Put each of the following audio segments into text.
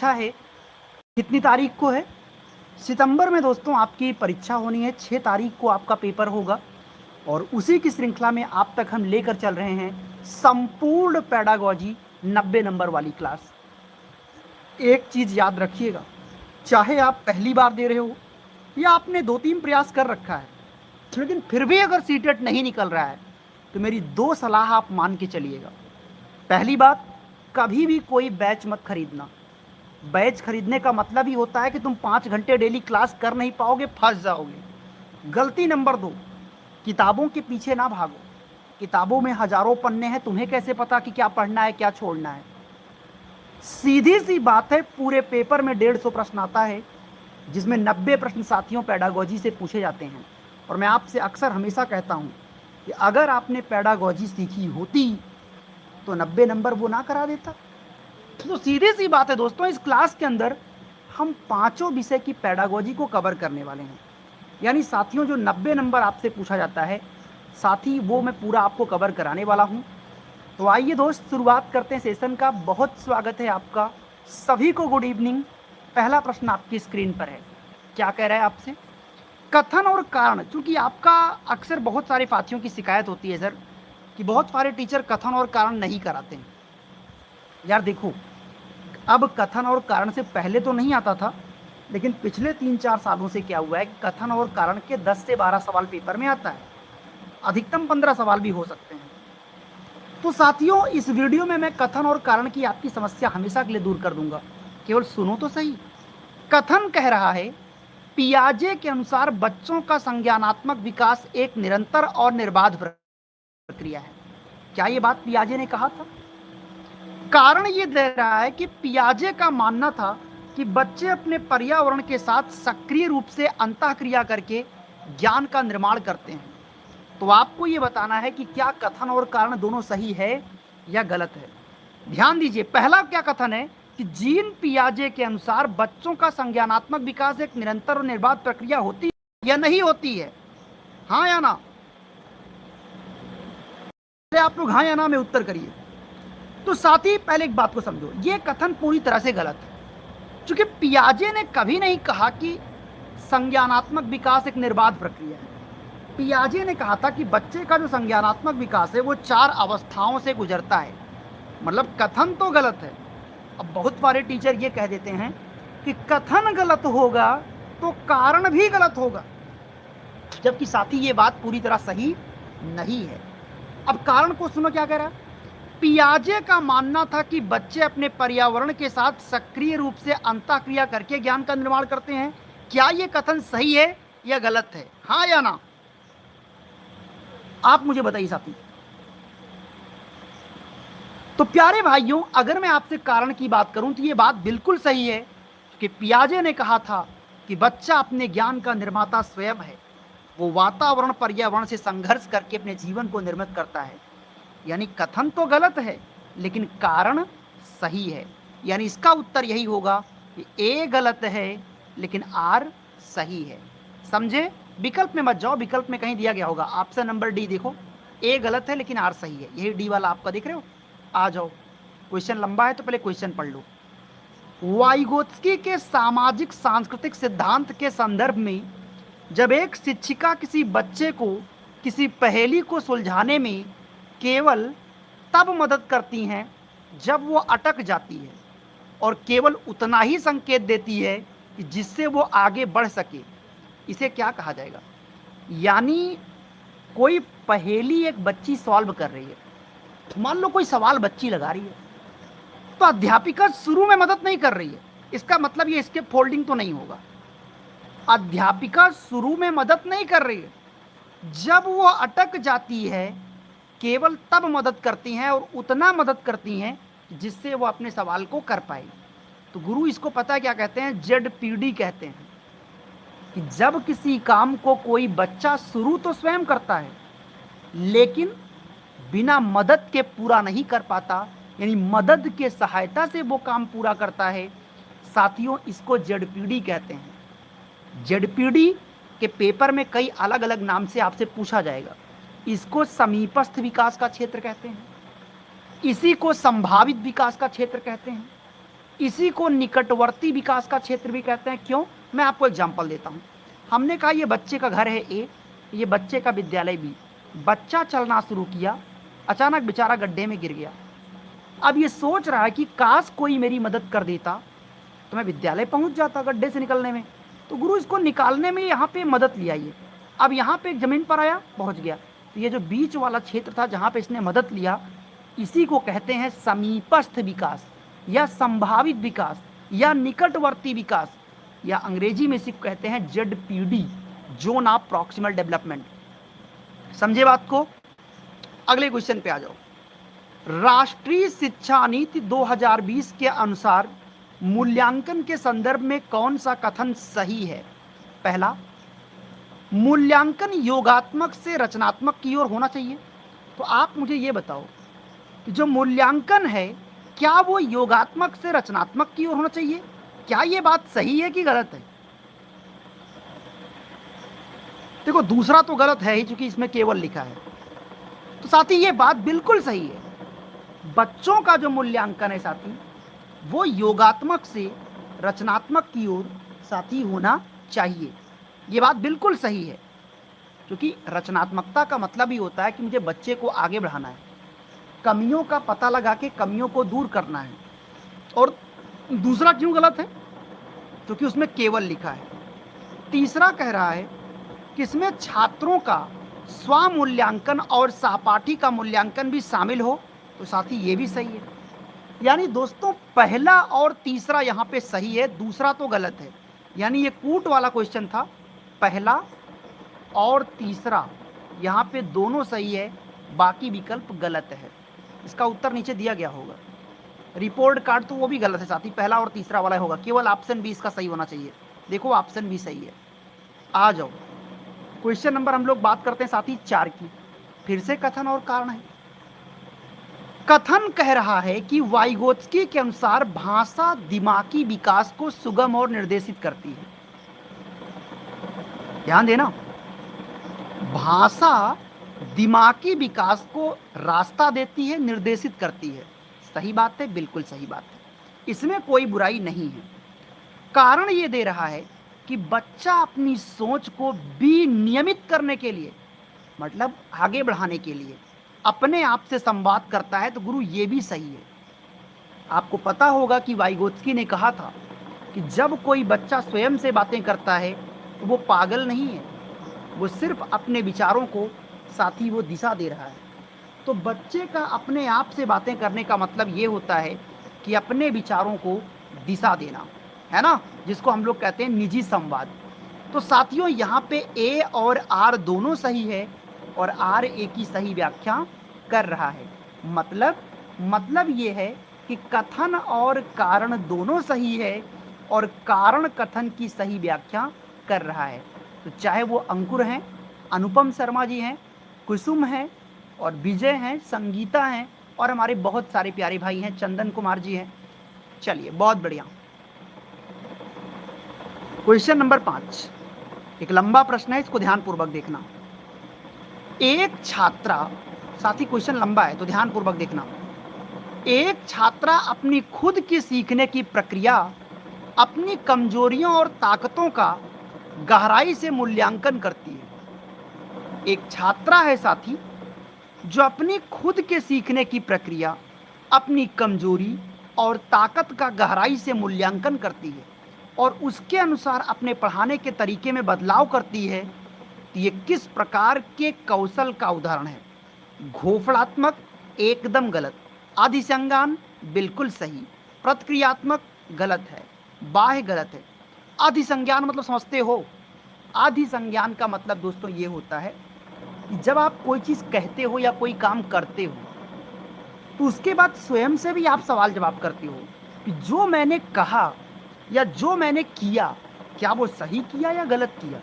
परीक्षा है, कितनी तारीख को है? सितंबर में दोस्तों आपकी परीक्षा होनी है। 6 तारीख को आपका पेपर होगा और उसी की श्रृंखला में आप तक हम लेकर चल रहे हैं संपूर्ण पेडागॉजी 90 नंबर वाली क्लास। एक चीज़ याद रखिएगा, चाहे आप पहली बार दे रहे हो या आपने 2-3 प्रयास कर रखा है, लेकिन फिर भी अगर सीटेट नहीं निकल रहा है तो मेरी 2 सलाह आप मान के चलिएगा। पहली बात, कभी भी कोई बैच मत खरीदना। बैच खरीदने का मतलब ही होता है कि तुम 5 घंटे डेली क्लास कर नहीं पाओगे, फंस जाओगे। गलती नंबर 2, किताबों के पीछे ना भागो। किताबों में हजारों पन्ने हैं, तुम्हें कैसे पता कि क्या पढ़ना है क्या छोड़ना है। सीधी सी बात है, पूरे पेपर में 150 प्रश्न आता है जिसमें 90 प्रश्न साथियों पेडागॉजी से पूछे जाते हैं। और मैं आपसे अक्सर हमेशा कहता हूं कि अगर आपने पेडागॉजी सीखी होती तो 90 नंबर वो ना करा देता। तो सीधी सी बात है दोस्तों, इस क्लास के अंदर हम 5 विषय की पेडागॉजी को कवर करने वाले हैं। यानी साथियों, जो 90 नंबर आपसे पूछा जाता है साथी, वो मैं पूरा आपको कवर कराने वाला हूं। तो आइए दोस्त, शुरुआत करते हैं सेशन का। बहुत स्वागत है आपका, सभी को गुड इवनिंग। पहला प्रश्न आपकी स्क्रीन पर है, क्या कह रहा है आपसे? कथन और कारण। चूंकि आपका अक्सर बहुत सारे साथियों की शिकायत होती है सर कि बहुत सारे टीचर कथन और कारण नहीं कराते हैं। यार देखो, अब कथन और कारण से पहले तो नहीं आता था, लेकिन पिछले 3-4 सालों से क्या हुआ है कि कथन और कारण के 10 से 12 सवाल पेपर में आता है, अधिकतम 15 सवाल भी हो सकते हैं। तो साथियों, इस वीडियो में मैं कथन और कारण की आपकी समस्या हमेशा के लिए दूर कर दूंगा। केवल सुनो तो सही। कथन कह रहा है, पियाजे के अनुसार बच्चों का संज्ञानात्मक विकास एक निरंतर और निर्बाध प्रक्रिया है। क्या ये बात पियाजे ने कहा था? कारण ये दे रहा है कि पियाजे का मानना था कि बच्चे अपने पर्यावरण के साथ सक्रिय रूप से अंतःक्रिया करके ज्ञान का निर्माण करते हैं। तो आपको ये बताना है कि क्या कथन और कारण दोनों सही है या गलत है। ध्यान दीजिए, पहला क्या कथन है कि जीन पियाजे के अनुसार बच्चों का संज्ञानात्मक विकास एक निरंतर और निर्बाध प्रक्रिया होती है या नहीं होती है? हाँ या ना? आप लोग हाँ या ना में उत्तर करिए। तो साथ ही पहले एक बात को समझो, ये कथन पूरी तरह से गलत है। क्योंकि पियाजे ने कभी नहीं कहा कि संज्ञानात्मक विकास एक निर्बाध प्रक्रिया है। पियाजे ने कहा था कि बच्चे का जो संज्ञानात्मक विकास है वो 4 अवस्थाओं से गुजरता है। मतलब कथन तो गलत है। अब बहुत सारे टीचर ये कह देते हैं कि कथन गलत होगा तो कारण भी गलत होगा, जबकि साथी ये बात पूरी तरह सही नहीं है। अब कारण को सुनो क्या कह रहा है। पियाजे का मानना था कि बच्चे अपने पर्यावरण के साथ सक्रिय रूप से अंतःक्रिया करके ज्ञान का निर्माण करते हैं। क्या यह कथन सही है या गलत है? हाँ या ना? आप मुझे बताइए साथी। तो प्यारे भाइयों, अगर मैं आपसे कारण की बात करूं तो यह बात बिल्कुल सही है कि पियाजे ने कहा था कि बच्चा अपने ज्ञान का निर्माता स्वयं है। वो वातावरण पर्यावरण से संघर्ष करके अपने जीवन को निर्मित करता है। यानी कथन तो गलत है लेकिन कारण सही है। यानी इसका उत्तर यही होगा कि ए गलत है लेकिन आर सही है। समझे? विकल्प में मत जाओ, विकल्प में कहीं दिया गया होगा। ऑप्शन नंबर डी देखो, ए गलत है लेकिन आर सही है। यही डी वाला आपका देख रहे हो। आ जाओ, क्वेश्चन लंबा है तो पहले क्वेश्चन पढ़ लो। वाइगोत्स्की के सामाजिक सांस्कृतिक सिद्धांत के संदर्भ में जब एक शिक्षिका किसी बच्चे को किसी पहेली को सुलझाने में केवल तब मदद करती हैं जब वो अटक जाती है और केवल उतना ही संकेत देती है कि जिससे वो आगे बढ़ सके, इसे क्या कहा जाएगा? यानी कोई पहेली एक बच्ची सॉल्व कर रही है, मान लो कोई सवाल बच्ची लगा रही है, तो अध्यापिका शुरू में मदद नहीं कर रही है। इसका मतलब ये इसके फोल्डिंग तो नहीं होगा। अध्यापिका शुरू में मदद नहीं कर रही है, जब वो अटक जाती है केवल तब मदद करती हैं और उतना मदद करती हैं जिससे वो अपने सवाल को कर पाए। तो गुरु इसको पता है क्या कहते हैं? ZPD कहते हैं कि जब किसी काम को कोई बच्चा शुरू तो स्वयं करता है लेकिन बिना मदद के पूरा नहीं कर पाता, यानी मदद के सहायता से वो काम पूरा करता है, साथियों इसको ZPD कहते हैं। ZPD के पेपर में कई अलग अलग नाम से आपसे पूछा जाएगा। इसको समीपस्थ विकास का क्षेत्र कहते हैं, इसी को संभावित विकास का क्षेत्र कहते हैं, इसी को निकटवर्ती विकास का क्षेत्र भी कहते हैं। क्यों? मैं आपको एग्जाम्पल देता हूँ। हमने कहा ये बच्चे का घर है ए, ये बच्चे का विद्यालय बी। बच्चा चलना शुरू किया, अचानक बेचारा गड्ढे में गिर गया। अब ये सोच रहा है कि काश कोई मेरी मदद कर देता तो मैं विद्यालय पहुंच जाता गड्ढे से निकलने में। तो गुरु इसको निकालने में यहाँ पे मदद लिया ये। अब यहाँ पे एक ज़मीन पर आया, पहुँच गया। तो ये जो बीच वाला क्षेत्र था जहाँ पे इसने मदद लिया, इसी को कहते हैं समीपस्थ विकास या संभावित विकास या निकटवर्ती विकास, या अंग्रेजी में इसी को कहते हैं ZPD, zone of proximal development. समझे बात को? अगले क्वेश्चन पे आ जाओ। राष्ट्रीय शिक्षा नीति 2020 के अनुसार मूल्यांकन के संदर्भ में कौन सा कथन सही है? पहला, मूल्यांकन योगात्मक से रचनात्मक की ओर होना चाहिए। तो आप मुझे ये बताओ कि जो मूल्यांकन है क्या वो योगात्मक से रचनात्मक की ओर होना चाहिए? क्या ये बात सही है कि गलत है? देखो, दूसरा तो गलत है ही, क्योंकि इसमें केवल लिखा है। तो साथी ये बात बिल्कुल सही है। बच्चों का जो मूल्यांकन है साथी, वो योगात्मक से रचनात्मक की ओर साथी होना चाहिए। ये बात बिल्कुल सही है, क्योंकि रचनात्मकता का मतलब ही होता है कि मुझे बच्चे को आगे बढ़ाना है, कमियों का पता लगा के कमियों को दूर करना है। और दूसरा क्यों गलत है? क्योंकि उसमें केवल लिखा है। तीसरा कह रहा है कि इसमें छात्रों का स्वमूल्यांकन और सहपाठी का मूल्यांकन भी शामिल हो। तो साथी ये भी सही है। यानी दोस्तों, पहला और तीसरा यहाँ पे सही है, दूसरा तो गलत है। यानी ये कूट वाला क्वेश्चन था, पहला और तीसरा यहाँ पे दोनों सही है, बाकी विकल्प गलत है। इसका उत्तर नीचे दिया गया होगा। रिपोर्ट कार्ड तो वो भी गलत है साथी, पहला और तीसरा वाला होगा, केवल ऑप्शन बी इसका सही होना चाहिए। देखो, ऑप्शन बी सही है। आ जाओ, क्वेश्चन नंबर हम लोग बात करते हैं साथी 4 की। फिर से कथन और कारण है। कथन कह रहा है कि वाइगोत्स्की के अनुसार भाषा दिमागी विकास को सुगम और निर्देशित करती है। ध्यान देना, भाषा दिमागी विकास को रास्ता देती है, निर्देशित करती है। सही बात है, बिल्कुल सही बात है, इसमें कोई बुराई नहीं है। कारण ये दे रहा है कि बच्चा अपनी सोच को विनियमित करने के लिए, मतलब आगे बढ़ाने के लिए अपने आप से संवाद करता है। तो गुरु ये भी सही है। आपको पता होगा कि वाइगोत्स्की ने कहा था कि जब कोई बच्चा स्वयं से बातें करता है तो वो पागल नहीं है, वो सिर्फ अपने विचारों को साथी वो दिशा दे रहा है। तो बच्चे का अपने आप से बातें करने का मतलब ये होता है कि अपने विचारों को दिशा देना, है ना, जिसको हम लोग कहते हैं निजी संवाद। तो साथियों, यहाँ पे ए और आर दोनों सही है और आर ए की सही व्याख्या कर रहा है। मतलब ये है कि कथन और कारण दोनों सही है और कारण कथन की सही व्याख्या कर रहा है। तो चाहे वो अंकुर हैं, अनुपम शर्मा जी हैं, कुसुम हैं और विजय हैं, संगीता हैं और हमारे बहुत सारे प्यारे भाई हैं, चंदन कुमार जी हैं। चलिए, बहुत बढ़िया। क्वेश्चन नंबर 5 एक लंबा प्रश्न है, इसको ध्यानपूर्वक देखना। एक छात्रा, साथी क्वेश्चन लंबा है तो ध्यानपूर्वक देखना। एक छात्रा अपनी खुद की सीखने की प्रक्रिया, अपनी कमजोरियों और ताकतों का गहराई से मूल्यांकन करती है। एक छात्रा है साथी जो अपनी खुद के सीखने की प्रक्रिया, अपनी कमजोरी और ताकत का गहराई से मूल्यांकन करती है और उसके अनुसार अपने पढ़ाने के तरीके में बदलाव करती है। तो ये किस प्रकार के कौशल का उदाहरण है? घोषणात्मक एकदम गलत, अधिसंज्ञान बिल्कुल सही, प्रतिक्रियात्मक गलत है, बाह्य गलत है। अधिसंज्ञान मतलब समझते हो? अधिसंज्ञान का मतलब दोस्तों ये होता है कि जब आप कोई चीज़ कहते हो या कोई काम करते हो तो उसके बाद स्वयं से भी आप सवाल जवाब करते हो कि जो मैंने कहा या जो मैंने किया, क्या वो सही किया या गलत किया।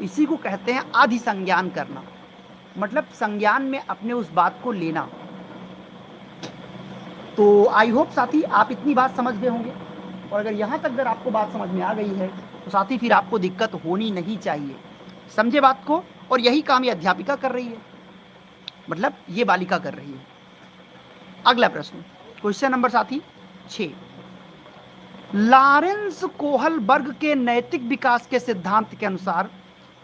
इसी को कहते हैं अधिसंज्ञान करना, मतलब संज्ञान में अपने उस बात को लेना। तो आई होप साथी आप इतनी बात समझ गए होंगे, और अगर यहाँ तक अगर आपको बात समझ में आ गई है तो साथी फिर आपको दिक्कत होनी नहीं चाहिए। समझे बात को? और यही काम ये अध्यापिका कर रही है, मतलब ये बालिका कर रही है। अगला प्रश्न, क्वेश्चन नंबर साथी 6। लॉरेंस कोहलबर्ग के नैतिक विकास के सिद्धांत के अनुसार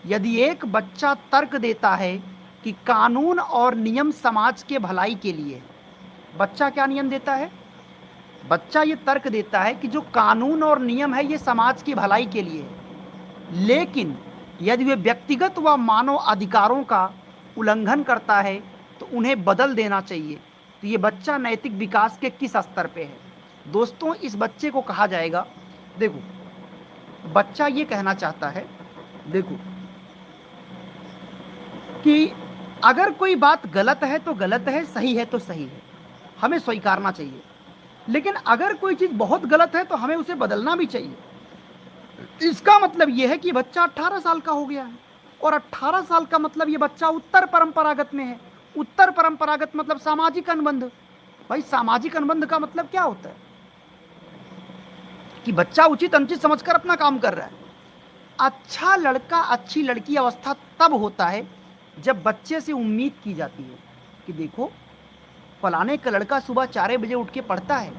यदि एक बच्चा तर्क देता है कि कानून और नियम समाज के भलाई के लिए, बच्चा क्या नियम देता है? बच्चा ये तर्क देता है कि जो कानून और नियम है ये समाज की भलाई के लिए है, लेकिन यदि वे व्यक्तिगत व मानव अधिकारों का उल्लंघन करता है तो उन्हें बदल देना चाहिए। तो ये बच्चा नैतिक विकास के किस स्तर पे है? दोस्तों, इस बच्चे को कहा जाएगा, देखो बच्चा ये कहना चाहता है, देखो कि अगर कोई बात गलत है तो गलत है, सही है तो सही है, हमें स्वीकारना चाहिए, लेकिन अगर कोई चीज़ बहुत गलत है तो हमें उसे बदलना भी चाहिए। इसका मतलब यह है कि बच्चा 18 साल का हो गया है, और 18 साल का मतलब ये बच्चा उत्तर परंपरागत में है। उत्तर परंपरागत मतलब सामाजिक अनुबंध। भाई सामाजिक अनुबंध का मतलब क्या होता है? कि बच्चा उचित अनुचित समझकर अपना काम कर रहा है। अच्छा लड़का अच्छी लड़की अवस्था तब होता है जब बच्चे से उम्मीद की जाती है कि देखो फलाने का लड़का सुबह 4 बजे उठ के पढ़ता है,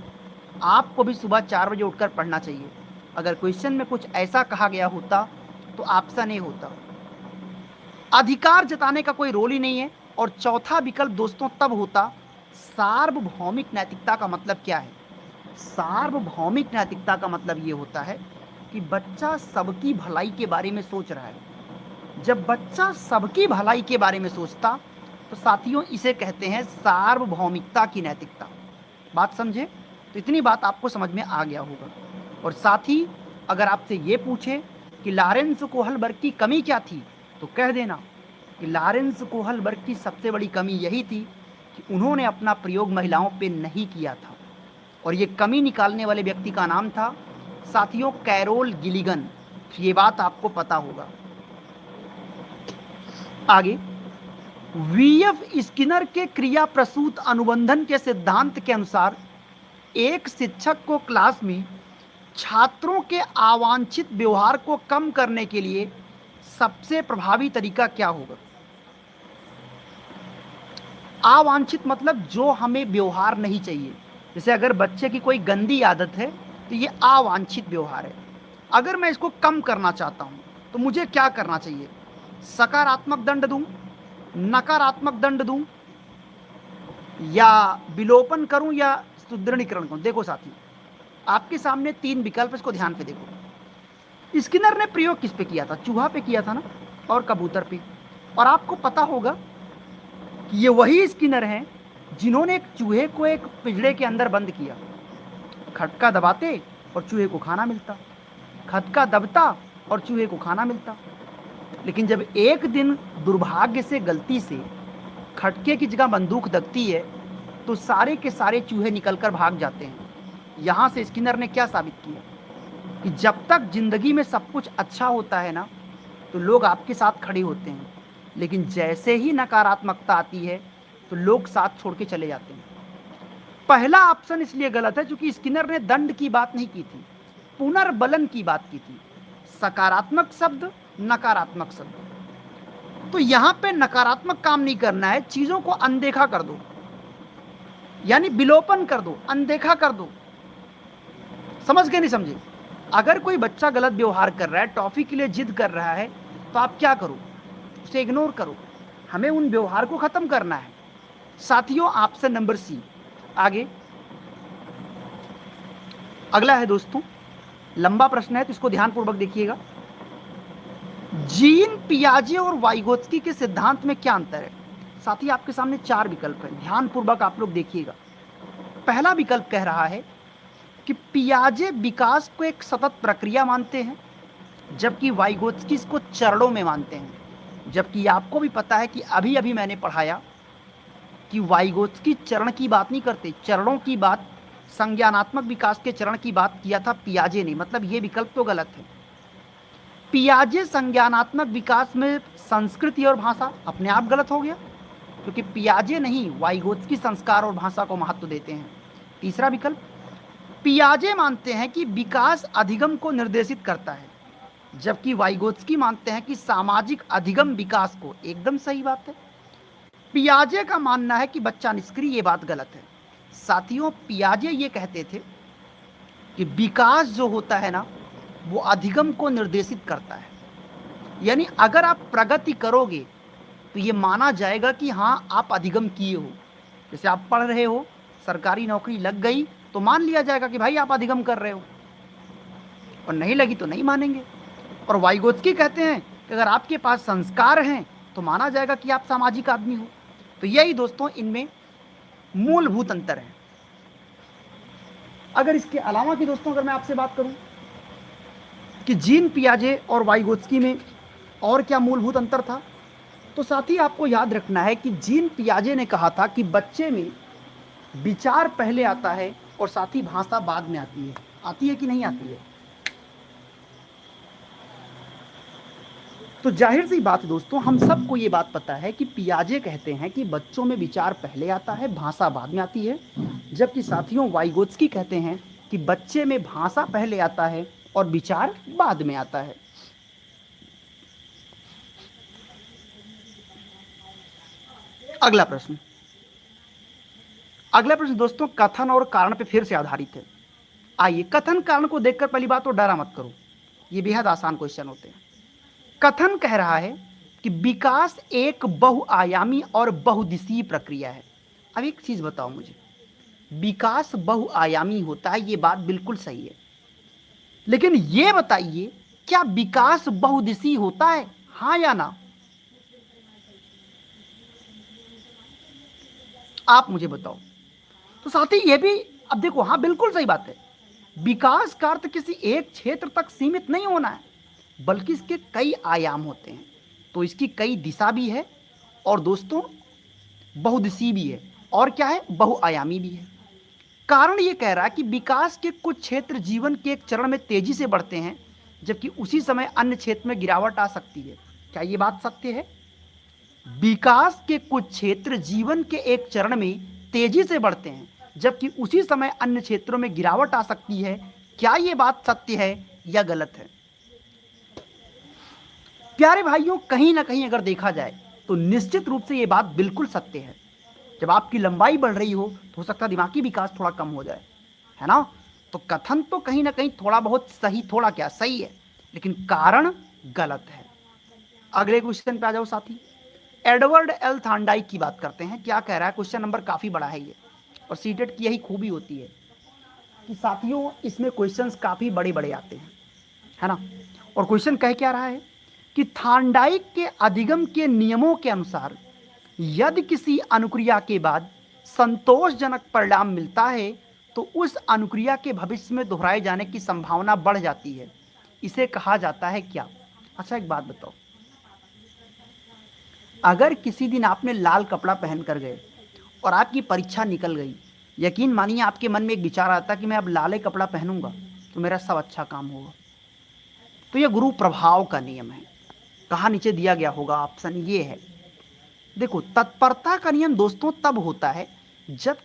आपको भी सुबह 4 बजे उठकर पढ़ना चाहिए। अगर क्वेश्चन में कुछ ऐसा कहा गया होता तो ऑप्शन ए होता। अधिकार जताने का कोई रोल ही नहीं है। और चौथा विकल्प दोस्तों तब होता। सार्वभौमिक नैतिकता का मतलब क्या है? सार्वभौमिक नैतिकता का मतलब ये होता है कि बच्चा सबकी भलाई के बारे में सोच रहा है। जब बच्चा सबकी भलाई के बारे में सोचता तो साथियों इसे कहते हैं सार्वभौमिकता की नैतिकता। बात समझे? तो इतनी बात आपको समझ में आ गया होगा। और साथ ही अगर आपसे ये पूछे कि लॉरेंस कोहलबर्ग की कमी क्या थी, तो कह देना कि लॉरेंस कोहलबर्ग की सबसे बड़ी कमी यही थी कि उन्होंने अपना प्रयोग महिलाओं पे नहीं किया था। और ये कमी निकालने वाले व्यक्ति का नाम था साथियों कैरोल गिलिगन। ये बात आपको पता होगा। आगे, वीएफ स्किनर के क्रिया प्रसूत अनुबंधन के सिद्धांत के अनुसार एक शिक्षक को क्लास में छात्रों के अवांछित व्यवहार को कम करने के लिए सबसे प्रभावी तरीका क्या होगा? अवांछित मतलब जो हमें व्यवहार नहीं चाहिए। जैसे अगर बच्चे की कोई गंदी आदत है तो ये अवांछित व्यवहार है। अगर मैं इसको कम करना चाहता हूं तो मुझे क्या करना चाहिए? सकारात्मक दंड दूं, नकारात्मक दंड दूं, या विलोपन करूं, या सुदृढ़ीकरण करूं? देखो साथी, आपके सामने 3 विकल्प, इसको ध्यान पे देखो। स्किनर ने प्रयोग किस पे किया था? चूहा पे किया था ना, और कबूतर पे। और आपको पता होगा कि ये वही स्किनर हैं जिन्होंने एक चूहे को एक पिंजरे के अंदर बंद किया। खटका दबाते और चूहे को खाना मिलता, खटका दबता और चूहे को खाना मिलता। लेकिन जब एक दिन दुर्भाग्य से गलती से खटके की जगह बंदूक दबती है तो सारे के सारे चूहे निकलकर भाग जाते हैं। यहाँ से स्किनर ने क्या साबित किया कि जब तक जिंदगी में सब कुछ अच्छा होता है ना, तो लोग आपके साथ खड़े होते हैं, लेकिन जैसे ही नकारात्मकता आती है तो लोग साथ छोड़ के चले जाते हैं। पहला ऑप्शन इसलिए गलत है क्योंकि स्किनर ने दंड की बात नहीं की थी, पुनर्बलन की बात की थी। सकारात्मक शब्द, नकारात्मक शब्द। तो यहां पे नकारात्मक काम नहीं करना है, चीजों को अनदेखा कर दो, यानी विलोपन कर दो, अनदेखा कर दो। समझ के नहीं समझे? अगर कोई बच्चा गलत व्यवहार कर रहा है, टॉफी के लिए जिद कर रहा है, तो आप क्या करो? उसे इग्नोर करो। हमें उन व्यवहार को खत्म करना है साथियों। Option number C. आगे अगला है दोस्तों, लंबा प्रश्न है तो इसको ध्यानपूर्वक देखिएगा। जीन पियाजे और वाइगोत्स्की के सिद्धांत में क्या अंतर है? साथी आपके सामने 4 विकल्प हैं, ध्यानपूर्वक आप लोग देखिएगा। पहला विकल्प कह रहा है कि पियाजे विकास को एक सतत प्रक्रिया मानते हैं, जबकि वाइगोत्स्की इसको चरणों में मानते हैं। जबकि आपको भी पता है कि अभी अभी मैंने पढ़ाया कि वाइगोत्स्की चरण की बात नहीं करते, चरणों की बात, संज्ञानात्मक विकास के चरण की बात किया था पियाजे ने। मतलब ये विकल्प तो गलत है। पियाजे संज्ञानात्मक विकास में संस्कृति और भाषा, अपने आप गलत हो गया, क्योंकि पियाजे नहीं, वाइगोत्स्की संस्कार और भाषा को महत्व देते हैं। तीसरा विकल्प, पियाजे मानते हैं कि विकास अधिगम को निर्देशित करता है, जबकि वाइगोत्स्की मानते हैं कि सामाजिक अधिगम विकास को। एकदम सही बात है। पियाजे का मानना है कि बच्चा निष्क्रिय, ये बात गलत है साथियों। पियाजे ये कहते थे कि विकास जो होता है ना वो अधिगम को निर्देशित करता है। यानी अगर आप प्रगति करोगे तो ये माना जाएगा कि हाँ आप अधिगम किए हो। जैसे आप पढ़ रहे हो, सरकारी नौकरी लग गई तो मान लिया जाएगा कि भाई आप अधिगम कर रहे हो, और नहीं लगी तो नहीं मानेंगे। और वाइगोत्स्की कहते हैं कि अगर आपके पास संस्कार हैं तो माना जाएगा कि आप सामाजिक आदमी हो। तो यही दोस्तों इनमें मूलभूत अंतर है। अगर इसके अलावा की दोस्तों अगर मैं आपसे बात करूं कि जीन पियाजे और वाइगोत्स्की में और क्या मूलभूत अंतर था, तो साथ ही आपको याद रखना है कि जीन पियाजे ने कहा था कि बच्चे में विचार पहले आता है और साथ ही भाषा बाद में आती है। आती है कि नहीं आती है? तो जाहिर सी बात दोस्तों, हम सबको ये बात पता है कि पियाजे कहते हैं कि बच्चों में विचार पहले आता है, भाषा बाद में आती है, जबकि साथियों वाइगोत्स्की कहते हैं कि बच्चे में भाषा पहले आता है और विचार बाद में आता है। अगला प्रश्न दोस्तों कथन और कारण पे फिर से आधारित है। आइए, कथन कारण को देखकर पहली बात तो डरा मत करो, ये बेहद आसान क्वेश्चन होते हैं। कथन कह रहा है कि विकास एक बहुआयामी और बहुदिशीय प्रक्रिया है। अब एक चीज बताओ मुझे, विकास बहुआयामी होता है, ये बात बिल्कुल सही है, लेकिन ये बताइए क्या विकास बहुदिशीय होता है, हाँ या ना? आप मुझे बताओ। तो साथ ही ये भी अब देखो, हाँ बिल्कुल सही बात है, विकास का अर्थ किसी एक क्षेत्र तक सीमित नहीं होना है, बल्कि इसके कई आयाम होते हैं। तो इसकी कई दिशा भी है और दोस्तों बहुदिशीय भी है, और क्या है, बहुआयामी भी है। कारण ये कह रहा है कि विकास के कुछ क्षेत्र जीवन के एक चरण में तेजी से बढ़ते हैं, जबकि उसी समय अन्य क्षेत्र में गिरावट आ सकती है। क्या ये बात सत्य है? विकास के कुछ क्षेत्र जीवन के एक चरण में तेजी से बढ़ते हैं, जबकि उसी समय अन्य क्षेत्रों में गिरावट आ सकती है। क्या ये बात सत्य है या गलत है? प्यारे भाइयों, कहीं ना कहीं अगर देखा जाए तो निश्चित रूप से ये बात बिल्कुल सत्य है। जब आपकी लंबाई बढ़ रही हो सकता है दिमागी विकास थोड़ा कम हो जाए, है ना? तो कथन तो कहीं ना कहीं थोड़ा बहुत सही, थोड़ा क्या सही है, लेकिन कारण गलत है। अगले क्वेश्चन पे आ जाओ साथी। एडवर्ड एल थांडाइक की बात करते हैं। क्या कह रहा है? क्वेश्चन नंबर काफी बड़ा है ये, और सीटेट की यही खूबी होती है कि साथियों इसमें क्वेश्चंस काफी बड़े बड़े आते हैं, है ना? और क्वेश्चन कह क्या रहा है कि थांडाइक के अधिगम के नियमों के अनुसार यदि किसी अनुक्रिया के बाद संतोषजनक परिणाम मिलता है तो उस अनुक्रिया के भविष्य में दोहराए जाने की संभावना बढ़ जाती है। इसे कहा जाता है क्या? अच्छा एक बात बताओ, अगर किसी दिन आपने लाल कपड़ा पहन कर गए और आपकी परीक्षा निकल गई, यकीन मानिए आपके मन में एक विचार आता कि मैं अब लाल कपड़ा पहनूंगा तो मेरा सब अच्छा काम होगा। तो यह गुरु प्रभाव का नियम है। कहाँ नीचे दिया गया होगा ऑप्शन ये है। देखो, तत्परता का नियम दोस्तों तब होता है जब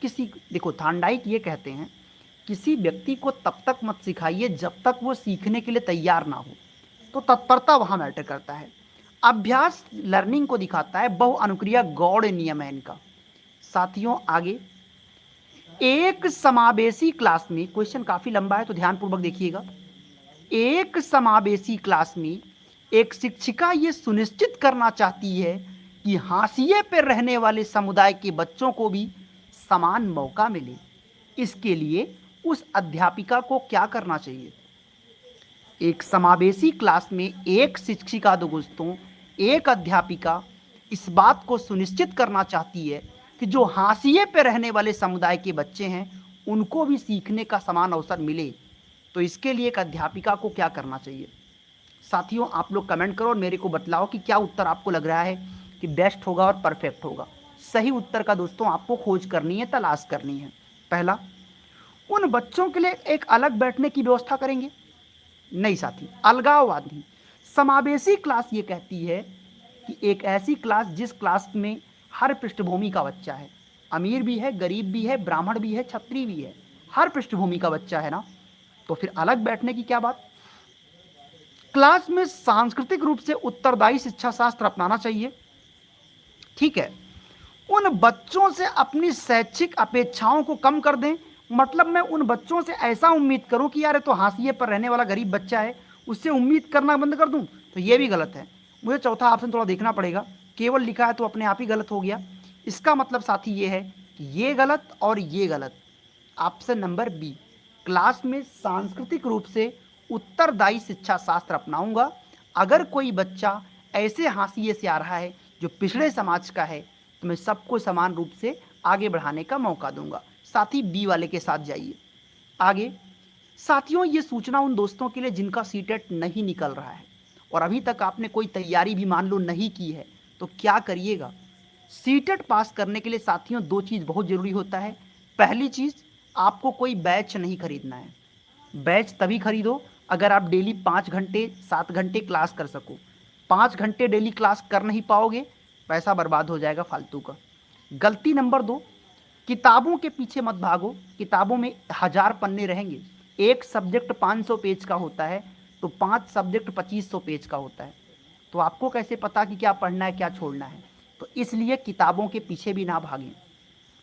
देखो थांडाइक ये कहते हैं किसी व्यक्ति को तब तक मत सिखाइए जब तक वो सीखने के लिए तैयार ना हो। तो तत्परता वहां मैटर करता है। अभ्यास लर्निंग को दिखाता है। बहुअनुक्रिया गौड़ नियम है इनका। साथियों आगे, एक समावेशी क्लास में, क्वेश्चन काफी लंबा है तो ध्यानपूर्वक देखिएगा। एक समावेशी क्लास में एक शिक्षिका ये सुनिश्चित करना चाहती है कि हाशिए पर रहने वाले समुदाय के बच्चों को भी समान मौका मिले। इसके लिए उस अध्यापिका को क्या करना चाहिए? एक समावेशी क्लास में एक शिक्षिका दोस्तों, एक अध्यापिका इस बात को सुनिश्चित करना चाहती है कि जो हाशिए पर रहने वाले समुदाय के बच्चे हैं उनको भी सीखने का समान अवसर मिले। तो इसके लिए एक अध्यापिका को क्या करना चाहिए? साथियों आप लोग कमेंट करो और मेरे को बतलाओ कि क्या उत्तर आपको लग रहा है कि बेस्ट होगा और परफेक्ट होगा। सही उत्तर का दोस्तों आपको खोज करनी है, तलाश करनी है। पहला, उन बच्चों के लिए एक अलग बैठने की व्यवस्था करेंगे? नहीं साथी, अलगाववादी। समावेशी क्लास ये कहती है कि एक ऐसी क्लास जिस क्लास में हर पृष्ठभूमि का बच्चा है, अमीर भी है, गरीब भी है, ब्राह्मण भी है, क्षत्रिय भी है, हर पृष्ठभूमि का बच्चा है ना। तो फिर अलग बैठने की क्या बात? क्लास में सांस्कृतिक रूप से उत्तरदायी शिक्षा शास्त्र अपनाना चाहिए। ठीक है, उन बच्चों से अपनी शैक्षिक अपेक्षाओं को कम कर दें मतलब मैं उन बच्चों से ऐसा उम्मीद करूं कि यार ये तो हाशिए पर रहने वाला गरीब बच्चा है, उससे उम्मीद करना बंद कर दूं, तो ये भी गलत है। मुझे चौथा ऑप्शन थोड़ा देखना पड़ेगा, केवल लिखा है तो अपने आप ही गलत हो गया। इसका मतलब साथी ये है कि ये गलत और ये गलत। ऑप्शन नंबर बी, क्लास में सांस्कृतिक रूप से उत्तरदायी शिक्षा शास्त्र अपनाऊंगा। अगर कोई बच्चा ऐसे हाशिए से आ रहा है जो पिछड़े समाज का है, तो मैं सबको समान रूप से आगे बढ़ाने का मौका दूंगा। साथी बी वाले के साथ जाइए। आगे साथियों, ये सूचना उन दोस्तों के लिए जिनका सीटेट नहीं निकल रहा है और अभी तक आपने कोई तैयारी भी मान लो नहीं की है, तो क्या करिएगा। सीटेट पास करने के लिए साथियों दो चीज़ बहुत ज़रूरी होता है। पहली चीज़, आपको कोई बैच नहीं खरीदना है। बैच तभी खरीदो अगर आप डेली 5 घंटे 7 घंटे क्लास कर सको। 5 घंटे डेली क्लास कर नहीं पाओगे, पैसा बर्बाद हो जाएगा फालतू का। गलती नंबर 2, किताबों के पीछे मत भागो। किताबों में 1000 पन्ने रहेंगे, एक सब्जेक्ट 500 पेज का होता है, तो 5 सब्जेक्ट 2500 पेज का होता है। तो आपको कैसे पता कि क्या पढ़ना है क्या छोड़ना है, तो इसलिए किताबों के पीछे भी ना भागें।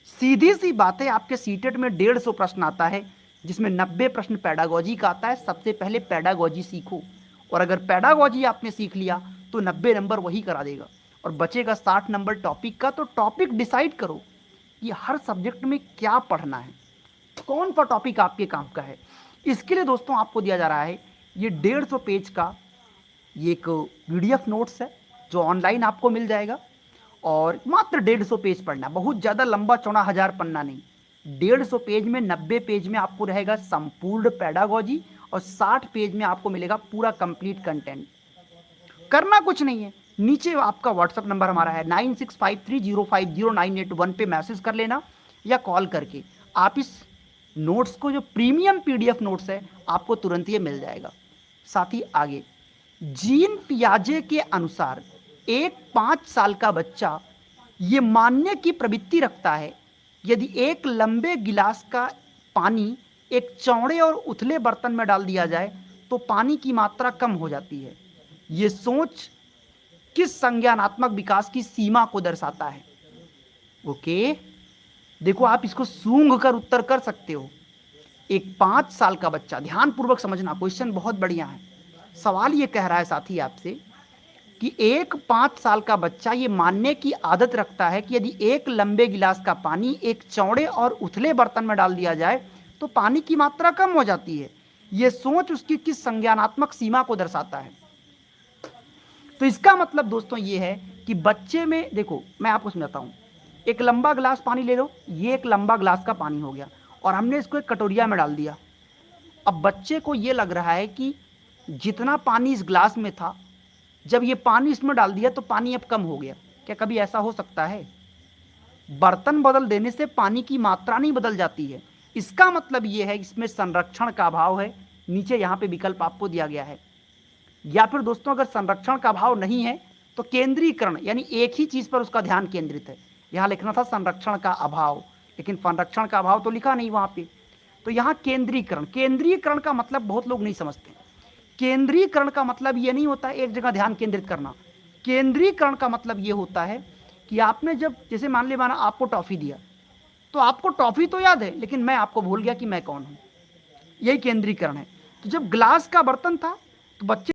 सीधी सी बात है, आपके सीटेट में 150 प्रश्न आता है, जिसमें 90 प्रश्न पेडागोजी का आता है। सबसे पहले पेडागोजी सीखो, और अगर पेडागोजी आपने सीख लिया तो 90 नंबर वही करा देगा, और बचेगा 60 नंबर टॉपिक का। तो टॉपिक डिसाइड करो कि हर सब्जेक्ट में क्या पढ़ना है, कौन सा टॉपिक आपके काम का है। इसके लिए दोस्तों आपको दिया जा रहा है ये 150 पेज का ये एक PDF नोट्स है, जो ऑनलाइन आपको मिल जाएगा, और मात्र 150 पेज पढ़ना, बहुत ज़्यादा लंबा चौड़ा 1000 पन्ना नहीं। 150 पेज में 90 पेज में आपको रहेगा संपूर्ण पेडागोजी, और 60 पेज में आपको मिलेगा पूरा कंप्लीट कंटेंट। करना कुछ नहीं है, नीचे आपका व्हाट्सअप नंबर हमारा है 9653050981 पे मैसेज कर लेना, या कॉल करके आप इस नोट्स को, जो प्रीमियम PDF नोट्स है, आपको तुरंत ये मिल जाएगा। साथ ही आगे, जीन पियाजे के अनुसार एक 5 साल का बच्चा ये मानने की प्रवृत्ति रखता है, यदि एक लंबे गिलास का पानी एक चौड़े और उथले बर्तन में डाल दिया जाए तो पानी की मात्रा कम हो जाती है। ये सोच किस संज्ञानात्मक विकास की सीमा को दर्शाता है। ओके, देखो आप इसको सूंघ कर उत्तर कर सकते हो। एक 5 साल का बच्चा, ध्यानपूर्वक समझना, क्वेश्चन बहुत बढ़िया है। सवाल ये कह रहा है साथी आपसे कि एक 5 साल का बच्चा ये मानने की आदत रखता है कि यदि एक लंबे गिलास का पानी एक चौड़े और उथले बर्तन में डाल दिया जाए तो पानी की मात्रा कम हो जाती है। ये सोच उसकी किस संज्ञानात्मक सीमा को दर्शाता है। तो इसका मतलब दोस्तों ये है कि बच्चे में, देखो मैं आपको समझाता हूँ, एक लंबा गिलास पानी ले लो, ये एक लंबा गिलास का पानी हो गया, और हमने इसको एक कटोरिया में डाल दिया। अब बच्चे को ये लग रहा है कि जितना पानी इस गिलास में था, जब ये पानी इसमें डाल दिया तो पानी अब कम हो गया। क्या कभी ऐसा हो सकता है? बर्तन बदल देने से पानी की मात्रा नहीं बदल जाती है। इसका मतलब ये है इसमें संरक्षण का अभाव है। नीचे यहाँ पे विकल्प आपको दिया गया है। या फिर दोस्तों अगर संरक्षण का अभाव नहीं है तो केंद्रीकरण, यानी एक ही चीज़ पर उसका ध्यान केंद्रित है। यहाँ लिखना था संरक्षण का अभाव, लेकिन संरक्षण का अभाव तो लिखा नहीं वहाँ पे। तो यहाँ केंद्रीकरण, केंद्रीकरण का मतलब बहुत लोग नहीं समझते। केंद्रीकरण का मतलब ये नहीं होता एक जगह ध्यान केंद्रित करना। केंद्रीकरण का मतलब ये होता है कि आपने जब, जैसे मान लीजिए आपको टॉफ़ी दिया, तो आपको टॉफ़ी तो याद है, लेकिन मैं आपको भूल गया कि मैं कौन हूँ। यही केंद्रीकरण है। तो जब ग्लास का बर्तन था तो बच्चे